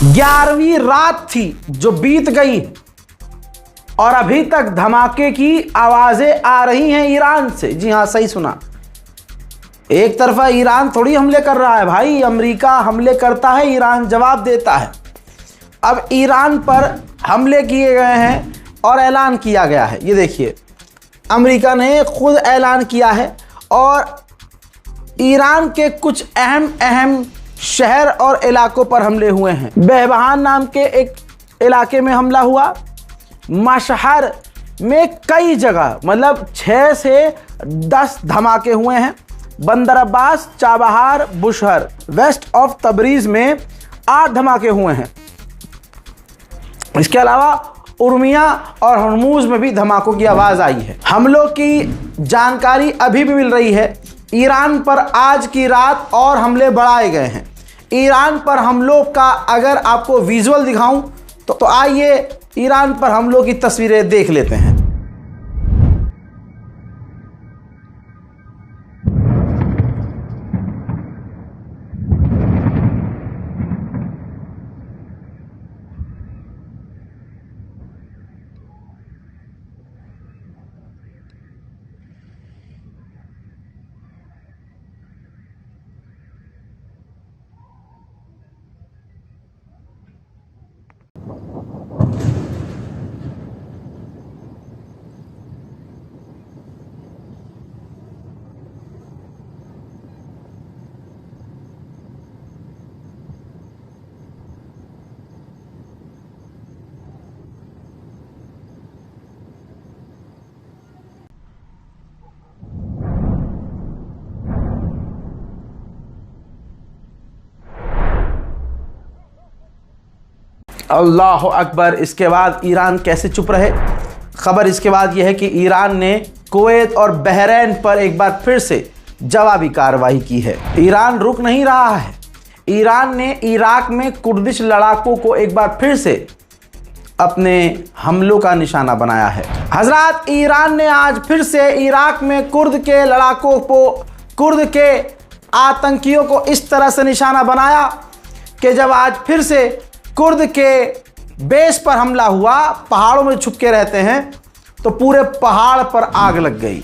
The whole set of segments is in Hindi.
11वीं रात थी जो बीत गई और अभी तक धमाके की आवाजें आ रही हैं ईरान से। जी हां, सही सुना। एक तरफा ईरान थोड़ी हमले कर रहा है भाई, अमेरिका हमले करता है, ईरान जवाब देता है। अब ईरान पर हमले किए गए हैं और ऐलान किया गया है। ये देखिए, अमेरिका ने खुद ऐलान किया है और ईरान के कुछ अहम शहर और इलाकों पर हमले हुए हैं। बेहबहान नाम के एक इलाके में हमला हुआ, मशहर में कई जगह मतलब 6 से 10 धमाके हुए हैं। Bandar Abbas, Chabahar, Bushehr, west of Tabriz में 8 धमाके हुए हैं। इसके अलावा उर्मिया और हरमुज में भी धमाकों की आवाज आई है। हमलों की जानकारी अभी भी मिल रही है। ईरान पर आज की रात और हमले बढ़ाए गए हैं। ईरान पर हमलों का अगर आपको विजुअल दिखाऊं तो आइए ईरान पर हमलों की तस्वीरें देख लेते हैं। अल्लाह अकबर। इसके बाद ईरान कैसे चुप रहे? खबर इसके बाद यह है कि ईरान ने कुवैत और बहरैन पर एक बार फिर से जवाबी कार्रवाई की है। ईरान रुक नहीं रहा है। ईरान ने इराक में कुर्दिश लड़ाकों को एक बार फिर से अपने हमलों का निशाना बनाया है। हजरात, ईरान ने आज फिर से इराक में कुर्द के लड़ाकों को, कुर्द के आतंकियों को इस तरह से निशाना बनाया कि जब आज फिर से कुर्द के बेस पर हमला हुआ, पहाड़ों में छुप के रहते हैं, तो पूरे पहाड़ पर आग लग गई।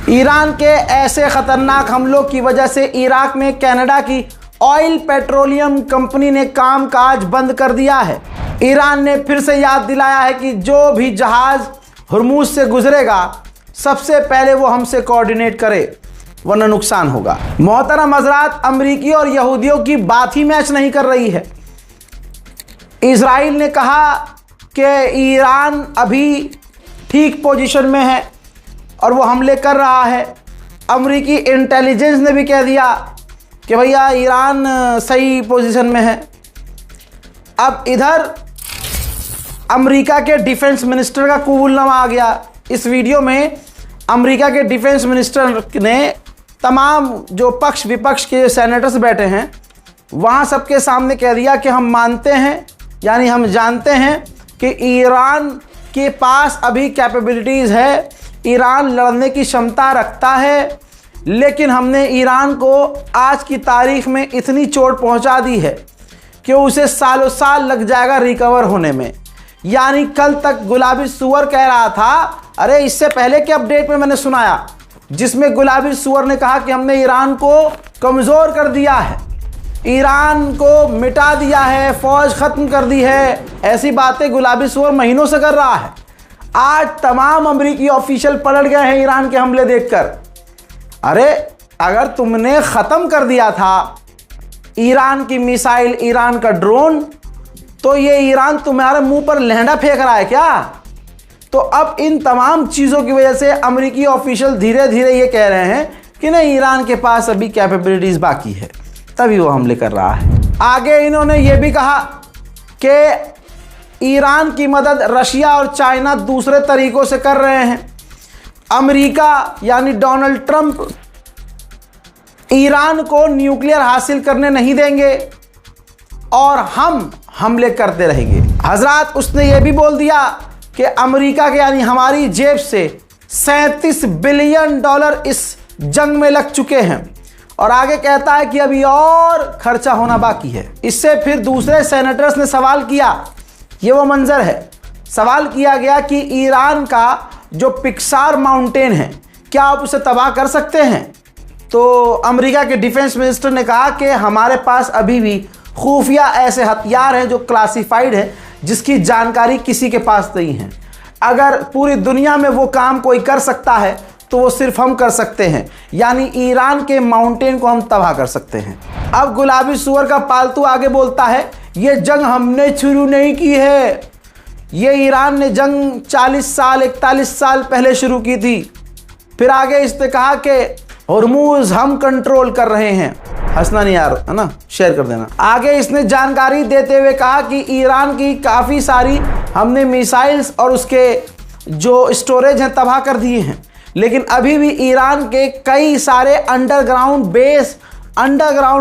ईरान के ऐसे खतरनाक हमलों की वजह से इराक में कनाडा की ऑयल पेट्रोलियम कंपनी ने कामकाज बंद कर दिया है। ईरान ने फिर से याद दिलाया है कि जो भी जहाज हरमुज से गुजरेगा सबसे पहले वो हमसे कोऑर्डिनेट करे, वरना नुकसान होगा। मोहतरम हज़रात, अमरीकी और यहूदियों की बात ही मैच नहीं कर रही है। इजराइल ने कहा कि ईरान अभी ठीक पोजीशन में है और वो हमले कर रहा है। अमरीकी इंटेलिजेंस ने भी कह दिया कि भैया ईरान सही पोजीशन में है। अब इधर अमेरिका के डिफेंस मिनिस्टर का कबूलनामा आ गया। इस वीडियो में अमेरिका के डिफेंस मिनिस्टर ने तमाम जो पक्ष विपक्ष के सेनेटर्स बैठे हैं वहाँ सबके सामने कह दिया कि हम मानते हैं, यानी हम जानते हैं कि ईरान के पास अभी कैपेबिलिटीज़ है, ईरान लड़ने की क्षमता रखता है, लेकिन हमने ईरान को आज की तारीख में इतनी चोट पहुंचा दी है कि उसे सालों साल लग जाएगा रिकवर होने में। यानी कल तक गुलाबी सुअर कह रहा था, अरे इससे पहले के अपडेट में मैंने सुनाया जिसमें गुलाबी सुअर ने कहा कि हमने ईरान को कमज़ोर कर दिया है, ईरान को मिटा दिया है, फौज ख़त्म कर दी है। ऐसी बातें गुलाबी सुअर महीनों से कर रहा है। आज तमाम अमेरिकी ऑफिशियल पलट गए हैं ईरान के हमले देखकर। अरे अगर तुमने खत्म कर दिया था ईरान की मिसाइल, ईरान का ड्रोन, तो ये ईरान तुम्हारे मुंह पर लहंगा फेंक रहा है क्या? तो अब इन तमाम चीज़ों की वजह से अमेरिकी ऑफिशियल धीरे धीरे ये कह रहे हैं कि नहीं, ईरान के पास अभी कैपेबिलिटीज़ बाकी है, तभी वो हमले कर रहा है। आगे इन्होंने ये भी कहा कि ईरान की मदद रशिया और चाइना दूसरे तरीकों से कर रहे हैं। अमेरिका यानी डोनाल्ड ट्रंप ईरान को न्यूक्लियर हासिल करने नहीं देंगे और हम हमले करते रहेंगे। हजरात, उसने ये भी बोल दिया कि अमेरिका के यानी हमारी जेब से $37 बिलियन इस जंग में लग चुके हैं, और आगे कहता है कि अभी और खर्चा होना बाकी है। इससे फिर दूसरे सेनेटर्स ने सवाल किया, ये वो मंजर है, सवाल किया गया कि ईरान का जो पिक्सार माउंटेन है, क्या आप उसे तबाह कर सकते हैं? तो अमेरिका के डिफेंस मिनिस्टर ने कहा कि हमारे पास अभी भी खुफिया ऐसे हथियार हैं जो क्लासिफाइड है, जिसकी जानकारी किसी के पास नहीं है। अगर पूरी दुनिया में वो काम कोई कर सकता है तो वो सिर्फ हम कर सकते हैं, यानी ईरान के माउंटेन को हम तबाह कर सकते हैं। अब गुलाबी सुअर का पालतू आगे बोलता है, ये जंग हमने शुरू नहीं की है, ये ईरान ने जंग 40 साल 41 साल पहले शुरू की थी। फिर आगे इसने कहा कि होर्मुज हम कंट्रोल कर रहे हैं। हंसना नहीं यार, है ना, शेयर कर देना। आगे इसने जानकारी देते हुए कहा कि ईरान की काफ़ी सारी हमने मिसाइल्स और उसके जो स्टोरेज हैं तबाह कर दिए हैं, लेकिन अभी भी ईरान के कई सारे अंडरग्राउंड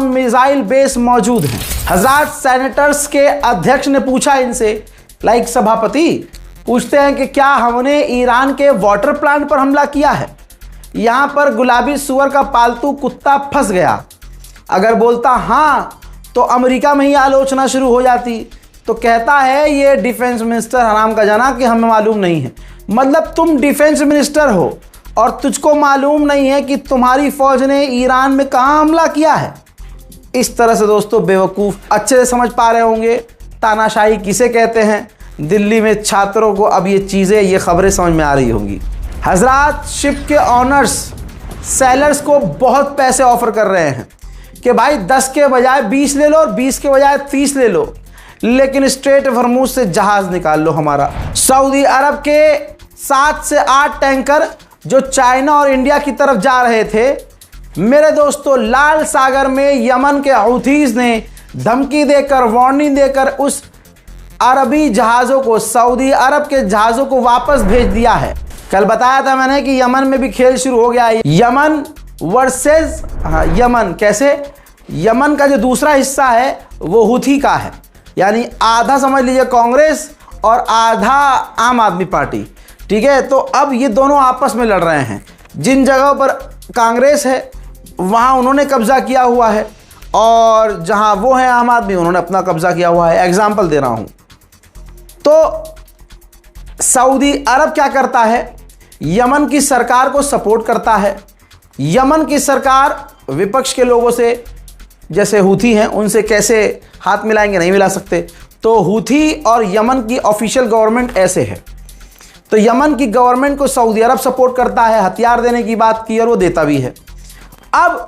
मिसाइल बेस मौजूद हैं। हज़ार सेनेटर्स के अध्यक्ष ने पूछा इनसे, लाइक सभापति पूछते हैं कि क्या हमने ईरान के वाटर प्लांट पर हमला किया है? यहाँ पर गुलाबी सुअर का पालतू कुत्ता फंस गया। अगर बोलता हाँ तो अमेरिका में ही आलोचना शुरू हो जाती। तो कहता है ये डिफेंस मिनिस्टर हराम का जाना कि हमें मालूम नहीं है। मतलब तुम डिफेंस मिनिस्टर हो और तुझको मालूम नहीं है कि तुम्हारी फौज ने ईरान में कहाँ हमला किया है? इस तरह से दोस्तों बेवकूफ़ अच्छे से समझ पा रहे होंगे तानाशाही किसे कहते हैं। दिल्ली में छात्रों को अब ये चीज़ें, ये खबरें समझ में आ रही होंगी। हजरात, शिप के ऑनर्स सेलर्स को बहुत पैसे ऑफर कर रहे हैं कि भाई 10 के बजाय 20 ले लो और 20 के बजाय 30 ले लो, लेकिन स्ट्रेट हॉर्मुज से जहाज़ निकाल लो हमारा। सऊदी अरब के 7 से 8 टैंकर जो चाइना और इंडिया की तरफ जा रहे थे, मेरे दोस्तों लाल सागर में यमन के हूथीज़ ने धमकी देकर, वार्निंग देकर उस अरबी जहाज़ों को, सऊदी अरब के जहाज़ों को वापस भेज दिया है। कल बताया था मैंने कि यमन में भी खेल शुरू हो गया है। Yemen versus Yemen. कैसे? यमन का जो दूसरा हिस्सा है वो हूथी का है, यानी आधा समझ लीजिए कांग्रेस और आधा आम आदमी पार्टी। ठीक है, तो अब ये दोनों आपस में लड़ रहे हैं। जिन जगहों पर कांग्रेस है वहाँ उन्होंने कब्जा किया हुआ है, और जहाँ वो है आम आदमी, उन्होंने अपना कब्जा किया हुआ है। एग्जाम्पल दे रहा हूँ। तो सऊदी अरब क्या करता है? यमन की सरकार को सपोर्ट करता है। यमन की सरकार विपक्ष के लोगों से, जैसे हूथी हैं, उनसे कैसे हाथ मिलाएंगे? नहीं मिला सकते। तो हूथी और यमन की ऑफिशियल गवर्नमेंट ऐसे है। तो यमन की गवर्नमेंट को सऊदी अरब सपोर्ट करता है, हथियार देने की बात की और वो देता भी है। अब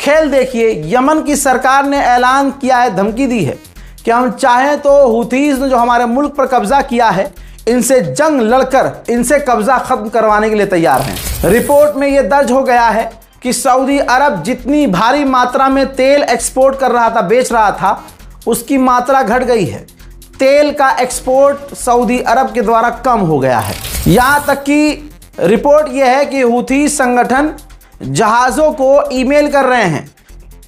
खेल देखिए, यमन की सरकार ने ऐलान किया है, धमकी दी है कि हम चाहें तो हूथीज़ ने जो हमारे मुल्क पर कब्जा किया है, इनसे जंग लड़कर इनसे कब्जा खत्म करवाने के लिए तैयार हैं। रिपोर्ट में यह दर्ज हो गया है कि सऊदी अरब जितनी भारी मात्रा में तेल एक्सपोर्ट कर रहा था, बेच रहा था, उसकी मात्रा घट गई है। तेल का एक्सपोर्ट सऊदी अरब के द्वारा कम हो गया है। यहाँ तक कि रिपोर्ट यह है कि हूथी संगठन जहाज़ों को ईमेल कर रहे हैं।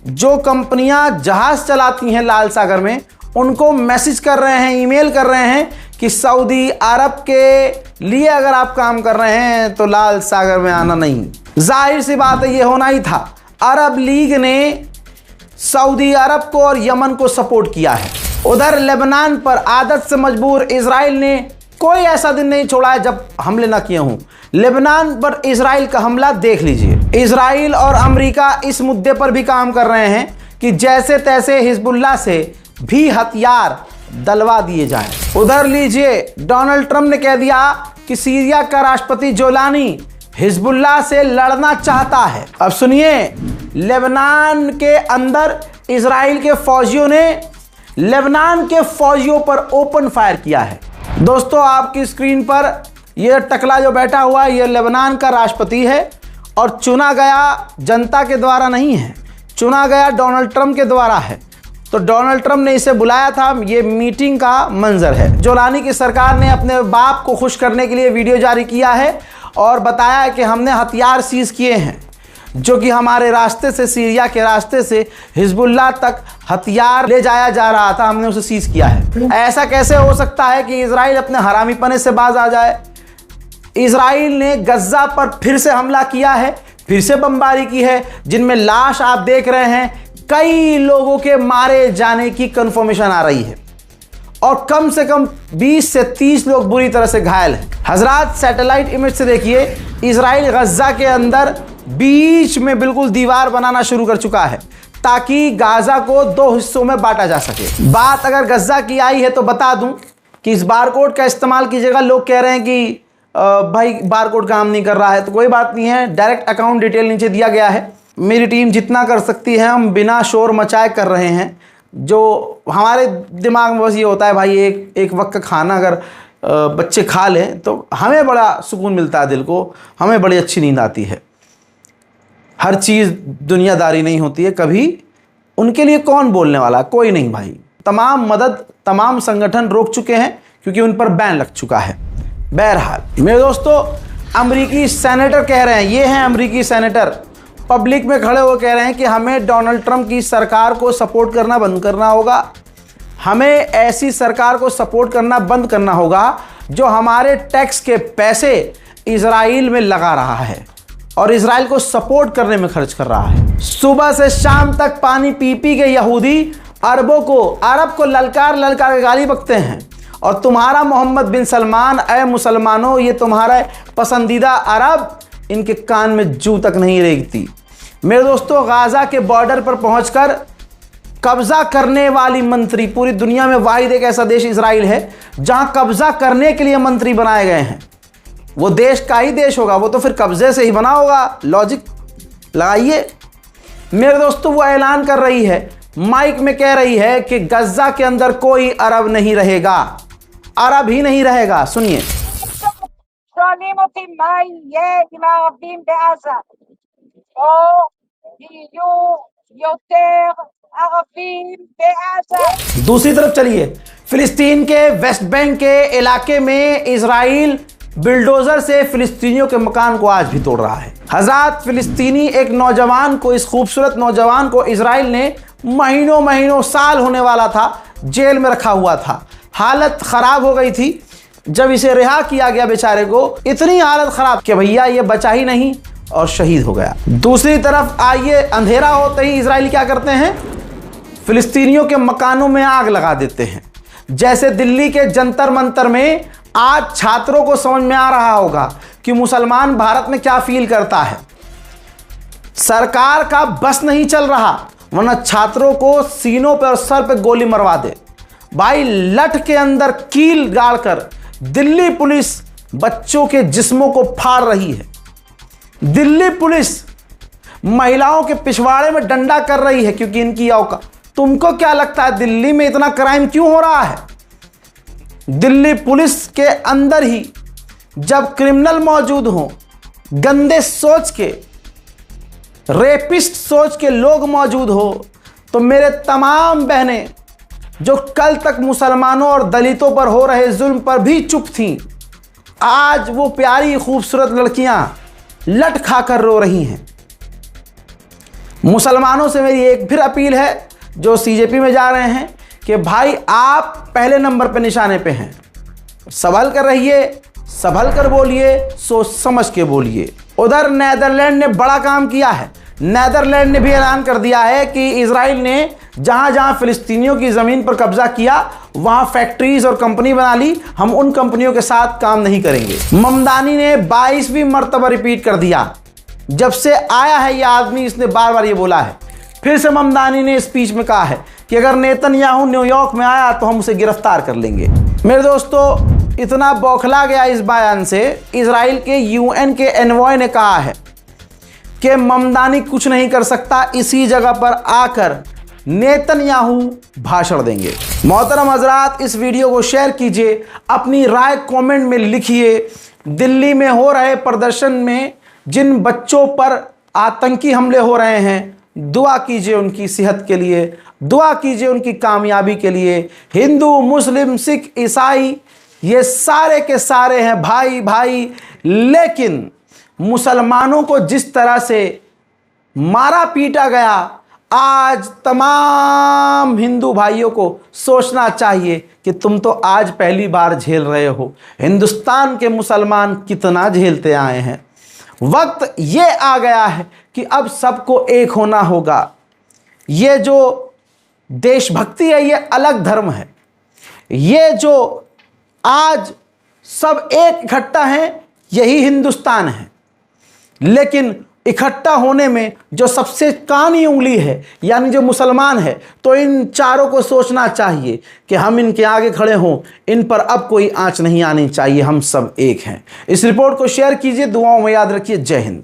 जो कंपनियां जहाज़ चलाती हैं लाल सागर में, उनको मैसेज कर रहे हैं, ईमेल कर रहे हैं कि सऊदी अरब के लिए अगर आप काम कर रहे हैं तो लाल सागर में आना नहीं। जाहिर सी बात है, ये होना ही था। अरब लीग ने सऊदी अरब को और यमन को सपोर्ट किया है। उधर लेबनान पर आदत से मजबूर इजराइल ने कोई ऐसा दिन नहीं छोड़ा है जब हमले ना किए हों। लेबनान पर इजराइल का हमला देख लीजिए। इजराइल और अमेरिका इस मुद्दे पर भी काम कर रहे हैं कि जैसे तैसे हिजबुल्लाह से भी हथियार दलवा दिए जाएं। उधर लीजिए, डोनाल्ड ट्रंप ने कह दिया कि सीरिया का राष्ट्रपति जोलानी हिजबुल्लाह से लड़ना चाहता है। अब सुनिए, लेबनान के अंदर इजराइल के फौजियों ने लेबनान के फौजियों पर ओपन फायर किया है। दोस्तों, आपकी स्क्रीन पर यह टकला जो बैठा हुआ है, यह लेबनान का राष्ट्रपति है और चुना गया जनता के द्वारा नहीं है, चुना गया डोनाल्ड ट्रंप के द्वारा है। तो डोनाल्ड ट्रंप ने इसे बुलाया था, ये मीटिंग का मंजर है। जोलानी की सरकार ने अपने बाप को खुश करने के लिए वीडियो जारी किया है और बताया है कि हमने हथियार सीज किए हैं, जो कि हमारे रास्ते से, सीरिया के रास्ते से हिजबुल्लाह तक हथियार ले जाया जा रहा था, हमने उसे सीज किया है। ऐसा कैसे हो सकता है कि इजराइल अपने हरामीपने से बाज आ जाए? इजराइल ने गज्जा पर फिर से हमला किया है, फिर से बमबारी की है, जिनमें लाश आप देख रहे हैं। कई लोगों के मारे जाने की कंफर्मेशन आ रही है और कम से कम 20 से 30 लोग बुरी तरह से घायल हैं। हजरात, सैटेलाइट इमेज से देखिए, इजराइल गज्जा के अंदर बीच में बिल्कुल दीवार बनाना शुरू कर चुका है ताकि गाजा को 2 हिस्सों में बांटा जा सके। बात अगर गज्जा की आई है तो बता दूं कि इस बारकोड का इस्तेमाल कीजिएगा। लोग कह रहे हैं कि भाई बारकोड काम नहीं कर रहा है, तो कोई बात नहीं है, डायरेक्ट अकाउंट डिटेल नीचे दिया गया है। मेरी टीम जितना कर सकती है हम बिना शोर मचाए कर रहे हैं। जो हमारे दिमाग में बस ये होता है, भाई एक वक्त का खाना अगर बच्चे खा लें तो हमें बड़ा सुकून मिलता है, दिल को हमें बड़ी अच्छी नींद आती है। हर चीज़ दुनियादारी नहीं होती है कभी, उनके लिए कौन बोलने वाला, कोई नहीं भाई। तमाम मदद तमाम संगठन रोक चुके हैं क्योंकि उन पर बैन लग चुका है। बहरहाल मेरे दोस्तों, अमेरिकी सेनेटर कह रहे हैं, ये हैं अमेरिकी सेनेटर, पब्लिक में खड़े हो कह रहे हैं कि हमें डोनाल्ड ट्रंप की सरकार को सपोर्ट करना बंद करना होगा। हमें ऐसी सरकार को सपोर्ट करना बंद करना होगा जो हमारे टैक्स के पैसे इजराइल में लगा रहा है और इजराइल को सपोर्ट करने में खर्च कर रहा है। सुबह से शाम तक पानी पी पी के यहूदी अरब को ललकार ललकार के गाली बकते हैं और तुम्हारा मोहम्मद बिन सलमान, ऐ मुसलमानों, ये तुम्हारा पसंदीदा अरब, इनके कान में जू तक नहीं रेंगती। मेरे दोस्तों, गाजा के बॉर्डर पर पहुंचकर कब्जा करने वाली मंत्री, पूरी दुनिया में वाहिद एक ऐसा देश इजराइल है जहां कब्जा करने के लिए मंत्री बनाए गए हैं। वो देश का ही देश होगा, वो तो फिर कब्जे से ही बना होगा, लॉजिक लगाइए। मेरे दोस्तों, वो ऐलान कर रही है, माइक में कह रही है कि गज्जा के अंदर कोई अरब नहीं रहेगा, अरब ही नहीं रहेगा। सुनिए, שואלים אותי מה יהיה עם הערבים בעזה, או יהיו יותר ערבים בעזה। दूसरी तरफ चलिए, फिलिस्तीन के वेस्ट बैंक के इलाके में इजराइल बिल्डोजर से फिलिस्तीनियों के मकान को आज भी तोड़ रहा है। हज़ात फिलिस्तीनी एक नौजवान को, इस खूबसूरत नौजवान को इजराइल ने महीनों साल होने वाला था, जेल में रखा हुआ था। हालत खराब हो गई थी। जब इसे रिहा किया गया बेचारे को, इतनी हालत खराब कि भैया ये बचा ही नहीं और शहीद हो गया। दूसरी तरफ आइए, अंधेरा होते ही इजराइल क्या करते हैं, फिलिस्तीनियों के मकानों में आग लगा देते हैं। जैसे दिल्ली के जंतर मंतर में आज छात्रों को समझ में आ रहा होगा कि मुसलमान भारत में क्या फील करता है। सरकार का बस नहीं चल रहा, वरना छात्रों को सीनों पर और सर पे गोली मरवा दे। भाई, लठ के अंदर कील डालकर दिल्ली पुलिस बच्चों के जिस्मों को फाड़ रही है। दिल्ली पुलिस महिलाओं के पिछवाड़े में डंडा कर रही है क्योंकि इनकी औकात। तुमको क्या लगता है दिल्ली में इतना क्राइम क्यों हो रहा है? दिल्ली पुलिस के अंदर ही जब क्रिमिनल मौजूद हों, गंदे सोच के, रेपिस्ट सोच के लोग मौजूद हो, तो मेरे तमाम बहनें जो कल तक मुसलमानों और दलितों पर हो रहे जुल्म पर भी चुप थीं, आज वो प्यारी खूबसूरत लड़कियां लट खाकर रो रही हैं। मुसलमानों से मेरी एक फिर अपील है जो सीजेपी में जा रहे हैं कि भाई आप पहले नंबर पे निशाने पे हैं, संभल कर रहिए, संभल कर बोलिए, सोच समझ के बोलिए। उधर नीदरलैंड ने बड़ा काम किया है। नीदरलैंड ने भी ऐलान कर दिया है कि इजराइल ने जहां जहां फिलिस्तीनियों की ज़मीन पर कब्जा किया वहां फैक्ट्रीज और कंपनी बना ली, हम उन कंपनियों के साथ काम नहीं करेंगे। ममदानी ने 22वीं मर्तबा रिपीट कर दिया, जब से आया है ये आदमी इसने बार बार ये बोला है। फिर से ममदानी ने स्पीच में कहा है कि अगर नेतन्याहू न्यूयॉर्क में आया तो हम उसे गिरफ्तार कर लेंगे। मेरे दोस्तों, इतना बौखला गया इस बयान से, इजराइल के यूएन के एनवॉय ने कहा है कि ममदानी कुछ नहीं कर सकता, इसी जगह पर आकर नेतन्याहू भाषण देंगे। मोहतरम हजरात, इस वीडियो को शेयर कीजिए, अपनी राय कमेंट में लिखिए। दिल्ली में हो रहे प्रदर्शन में जिन बच्चों पर आतंकी हमले हो रहे हैं, दुआ कीजिए उनकी सेहत के लिए, दुआ कीजिए उनकी कामयाबी के लिए। हिंदू, मुस्लिम, सिख, ईसाई ये सारे के सारे हैं भाई भाई, लेकिन मुसलमानों को जिस तरह से मारा पीटा गया, आज तमाम हिंदू भाइयों को सोचना चाहिए कि तुम तो आज पहली बार झेल रहे हो, हिंदुस्तान के मुसलमान कितना झेलते आए हैं। वक्त ये आ गया है कि अब सबको एक होना होगा। ये जो देशभक्ति है ये अलग धर्म है, ये जो आज सब एक इकट्ठा हैं यही हिंदुस्तान है। लेकिन इकट्ठा होने में जो सबसे कानी उंगली है यानी जो मुसलमान है, तो इन चारों को सोचना चाहिए कि हम इनके आगे खड़े हों, इन पर अब कोई आंच नहीं आनी चाहिए, हम सब एक हैं। इस रिपोर्ट को शेयर कीजिए, दुआओं में याद रखिए। जय हिंद।